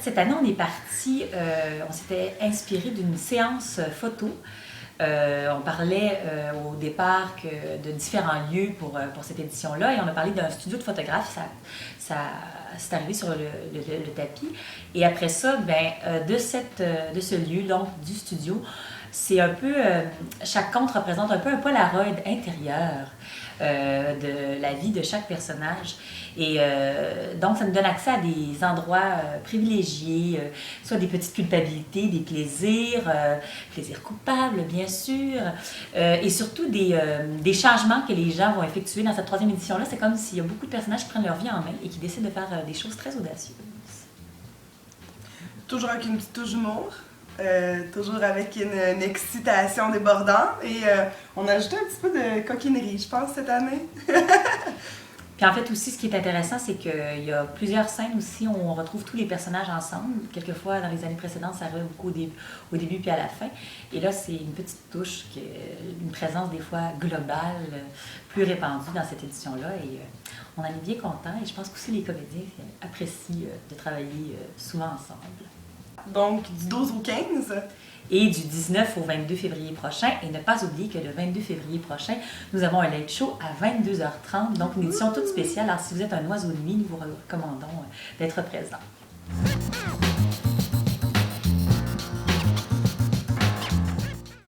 Cette année, on est parti, on s'était inspiré d'une séance photo. On parlait au départ de différents lieux pour cette édition-là et on a parlé d'un studio de photographie. C'est arrivé sur le tapis. Et après ça, de ce lieu, donc du studio, c'est un peu, chaque conte représente un peu un Polaroid intérieur de la vie de chaque personnage. Et donc, ça nous donne accès à des endroits privilégiés, soit des petites culpabilités, des plaisirs, plaisirs coupables, bien sûr, et surtout des changements que les gens vont effectuer dans cette troisième édition-là. C'est comme s'il y a beaucoup de personnages qui prennent leur vie en main et qui décident de faire des choses très audacieuses. Toujours avec une petite touche d'humour. Toujours avec une excitation débordante et on a ajouté un petit peu de coquinerie, je pense, cette année. Puis en fait aussi, ce qui est intéressant, c'est qu'il y a plusieurs scènes aussi où on retrouve tous les personnages ensemble. Quelquefois, dans les années précédentes, ça arrive beaucoup au début puis à la fin. Et là, c'est une petite touche, une présence des fois globale, plus répandue dans cette édition-là. Et on en est bien content. Et je pense qu'aussi les comédiens apprécient de travailler souvent ensemble. Donc, du 12 au 15. Et du 19 au 22 février prochain. Et ne pas oublier que le 22 février prochain, nous avons un late show à 22h30, donc une édition toute spéciale. Alors, si vous êtes un oiseau de nuit, nous vous recommandons d'être présent.